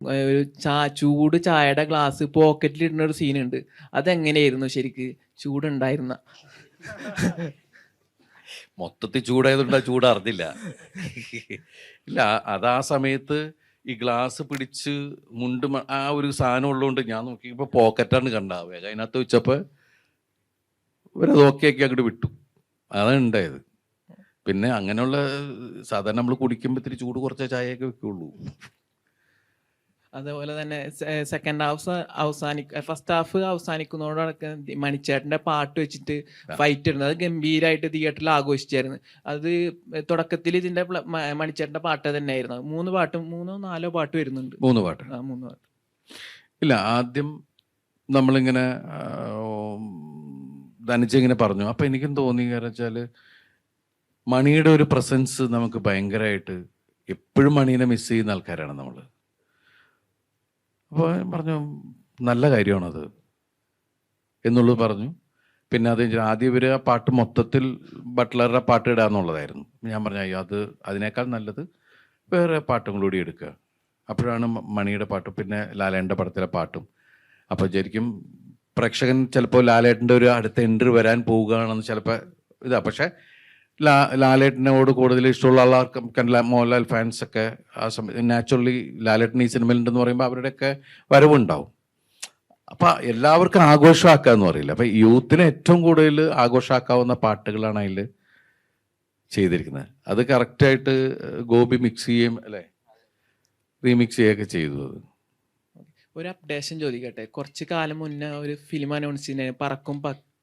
ഒരു ചൂട് ചായയുടെ ഗ്ലാസ് പോക്കറ്റിൽ ഇടുന്ന ഒരു സീനുണ്ട്. അതെങ്ങനെയായിരുന്നു ശരിക്ക്? ചൂടുണ്ടായിരുന്ന? മൊത്തത്തിൽ ചൂടായതുകൊണ്ട് ആ ചൂട് അറിഞ്ഞില്ല. ഇല്ല, അത് ആ സമയത്ത് ഈ ഗ്ലാസ് പിടിച്ച് ആ ഒരു സാധനം ഉള്ളതുകൊണ്ട് ഞാൻ നോക്കിയപ്പോൾ പോക്കറ്റാണ് കണ്ടാവുക. അതിനകത്ത് വെച്ചപ്പോൾ ഇവരത് ഓക്കെ ആക്കി അങ്ങോട്ട് വിട്ടു. അതാണ് ഉണ്ടായത്. പിന്നെ അങ്ങനെയുള്ള സാധാരണ നമ്മൾ കുടിക്കുമ്പോൾ ഇത്തിരി ചൂട് കുറച്ച ചായയൊക്കെ വെക്കുള്ളൂ. അതേപോലെ തന്നെ സെക്കൻഡ് ഹാഫ് ഫസ്റ്റ് ഹാഫ് അവസാനിക്കുന്നതോടൊക്കെ മണിച്ചേട്ടന്റെ പാട്ട് വെച്ചിട്ട് ഫൈറ്റ് ഇടുന്നത് അത് ഗംഭീരമായിട്ട് തിയേറ്ററിൽ ആഘോഷിച്ചായിരുന്നു. അത് തുടക്കത്തിൽ ഇതിന്റെ മണിച്ചേട്ടന്റെ പാട്ട് തന്നെയായിരുന്നു. 3 പാട്ട് വരുന്നുണ്ട്. 3 പാട്ട്. 3 പാട്ട്. ഇല്ല, ആദ്യം നമ്മളിങ്ങനെ ധനിച്ചിങ്ങനെ പറഞ്ഞു. അപ്പൊ എനിക്കും തോന്നി, കാരണം വെച്ചാല് മണിയുടെ ഒരു പ്രസൻസ് നമുക്ക് ഭയങ്കരമായിട്ട്, എപ്പോഴും മണീനെ മിസ് ചെയ്യുന്ന ആൾക്കാരാണ് നമ്മൾ. അപ്പോൾ പറഞ്ഞു നല്ല കാര്യമാണത് എന്നുള്ളത് പറഞ്ഞു. പിന്നെ അത് ആദ്യം ഇവർ ആ പാട്ട് മൊത്തത്തിൽ ബട്ട്ലറുടെ പാട്ട് ഇടാന്നുള്ളതായിരുന്നു. ഞാൻ പറഞ്ഞു അയ്യോ, അതിനേക്കാൾ നല്ലത് വേറെ പാട്ടും കൂടി എടുക്കുക. അപ്പോഴാണ് മണിയുടെ പാട്ടും പിന്നെ ലാലേട്ടൻ്റെ പടത്തിലെ പാട്ടും. അപ്പോൾ ശരിക്കും പ്രേക്ഷകൻ ചിലപ്പോൾ ലാലേട്ടൻ്റെ ഒരു അടുത്ത എൻട്രി വരാൻ പോവുകയാണെന്ന് ചിലപ്പോൾ പക്ഷേ ലാലേട്ടനോട് കൂടുതൽ ഇഷ്ടമുള്ള ആൾക്കാർക്കും മോഹൻലാൽ ഫാൻസൊക്കെ ആ സമയത്ത് നാച്ചുറലി ലാലേട്ടൻ ഈ സിനിമയിലുണ്ടെന്ന് പറയുമ്പോൾ അവരുടെയൊക്കെ വരവുണ്ടാവും. അപ്പം എല്ലാവർക്കും ആഘോഷമാക്കുക എന്ന് പറയില്ല. അപ്പം യൂത്തിന് ഏറ്റവും കൂടുതൽ ആഘോഷമാക്കാവുന്ന പാട്ടുകളാണ് അതിൽ ചെയ്തിരിക്കുന്നത്. അത് കറക്റ്റായിട്ട് ഗോപി മിക്സ് ചെയ്യുകയും അല്ലേ, റീമിക്സ് ചെയ്യുകയൊക്കെ ചെയ്തു. അത് ഒരു അപ്ഡേഷൻ ചോദിക്കട്ടെ. കുറച്ച് കാലം മുന്നേ ഒരു ഫിലിം അനൗൺസ് ചെയ്യുന്ന പറക്കും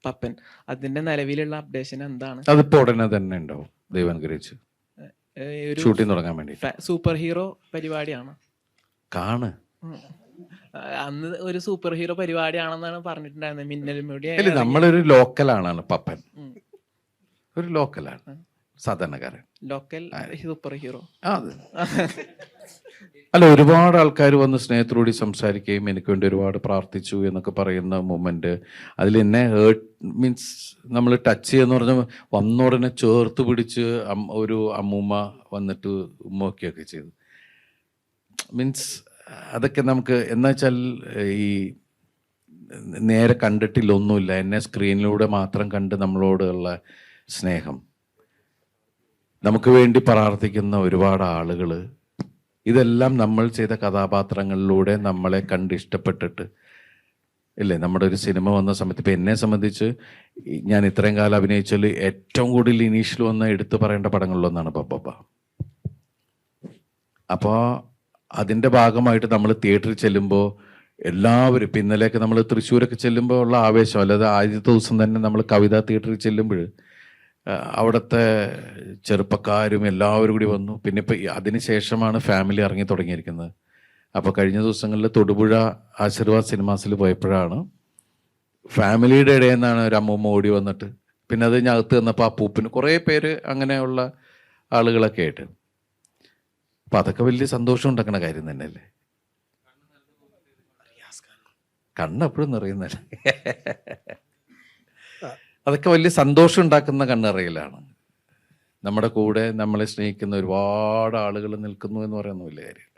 പപ്പൻ, അതിന്റെ നിലവിലുള്ള അപ്ഡേഷൻ എന്താണ്? അതിപ്പോ ഉടനെ തന്നെ ഉണ്ടാവും, ദൈവം അനുഗ്രഹിച്ച്. ഷൂട്ടിംഗ് തുടങ്ങാൻ വേണ്ടി സൂപ്പർ ഹീറോ പരിപാടിയാണ്. കാണ്, അന്ന് ഒരു സൂപ്പർ ഹീറോ പരിപാടിയാണെന്നാണ് പറഞ്ഞിട്ടുണ്ടായിരുന്നത്. മിന്നൽ മുടി. നമ്മളൊരു ലോക്കലാണ് പപ്പൻ, ഒരു ലോക്കലാണ്, സാധാരണക്കാരൻ, ലോക്കൽ സൂപ്പർ ഹീറോ. അല്ല, ഒരുപാട് ആൾക്കാർ വന്ന് സ്നേഹത്തോടുകൂടി സംസാരിക്കുകയും എനിക്ക് വേണ്ടി ഒരുപാട് പ്രാർത്ഥിച്ചു എന്നൊക്കെ പറയുന്ന മൊമെന്റ്, അതിൽ എന്നെ ഹേർട്ട് മീൻസ് നമ്മൾ ടച്ച് ചെയ്യുന്ന പറഞ്ഞാൽ വന്ന ഉടനെ ചേർത്ത് പിടിച്ച് ഒരു അമ്മൂമ്മ വന്നിട്ട് ഉമ്മയൊക്കെ ചെയ്തു. മീൻസ് അതൊക്കെ നമുക്ക് എന്താ വെച്ചാൽ ഈ നേരെ കണ്ടിട്ടില്ലൊന്നുമില്ല, എന്നെ സ്ക്രീനിലൂടെ മാത്രം കണ്ട് നമ്മളോടുള്ള സ്നേഹം, നമുക്ക് വേണ്ടി പ്രാർത്ഥിക്കുന്ന ഒരുപാട് ആളുകൾ, ഇതെല്ലാം നമ്മൾ ചെയ്ത കഥാപാത്രങ്ങളിലൂടെ നമ്മളെ കണ്ട് ഇഷ്ടപ്പെട്ടിട്ട് ഇല്ലേ നമ്മുടെ ഒരു സിനിമ വന്ന സമയത്ത്. ഇപ്പം എന്നെ സംബന്ധിച്ച് ഞാൻ ഇത്രയും കാലം അഭിനയിച്ചാൽ ഏറ്റവും കൂടുതൽ ഇനീഷ്യൽ വന്ന് എടുത്തു പറയേണ്ട പടങ്ങളിലൊന്നാണ് ബബ്ബ. അപ്പോൾ അതിൻ്റെ ഭാഗമായിട്ട് നമ്മൾ തിയേറ്ററിൽ ചെല്ലുമ്പോൾ എല്ലാവരും, ഇപ്പം ഇന്നലെയൊക്കെ നമ്മൾ തൃശ്ശൂരൊക്കെ ചെല്ലുമ്പോൾ ഉള്ള ആവേശം, അല്ലാതെ ആദ്യത്തെ ദിവസം തന്നെ നമ്മൾ കവിതാ തിയേറ്ററിൽ ചെല്ലുമ്പോൾ അവിടുത്തെ ചെറുപ്പക്കാരും എല്ലാവരും കൂടി വന്നു. പിന്നെ ഇപ്പം അതിന് ശേഷമാണ് ഫാമിലി ഇറങ്ങി തുടങ്ങിയിരിക്കുന്നത്. അപ്പോൾ കഴിഞ്ഞ ദിവസങ്ങളിൽ തൊടുപുഴ ആശീർവാദ് സിനിമാസിൽ പോയപ്പോഴാണ് ഫാമിലിയുടെ ഇടയിൽ നിന്നാണ് ഒരു അമ്മൂമ്മ ഓടി വന്നിട്ട്, പിന്നെ അത് ഞകത്ത് വന്നപ്പോൾ അപ്പൂപ്പിന് കുറേ പേര് അങ്ങനെയുള്ള ആളുകളൊക്കെ ആയിട്ട്. അപ്പം അതൊക്കെ വലിയ സന്തോഷം ഉണ്ടാക്കുന്ന കാര്യം തന്നെയല്ലേ. കണ്ണെപ്പോഴും നിറയുന്നല്ലേ. അതൊക്കെ വലിയ സന്തോഷം ഉണ്ടാക്കുന്ന കണ്ണറിയലാണ്. നമ്മുടെ കൂടെ നമ്മളെ സ്നേഹിക്കുന്ന ഒരുപാട് ആളുകൾ നിൽക്കുന്നു എന്ന് പറയുന്ന വലിയ കാര്യം.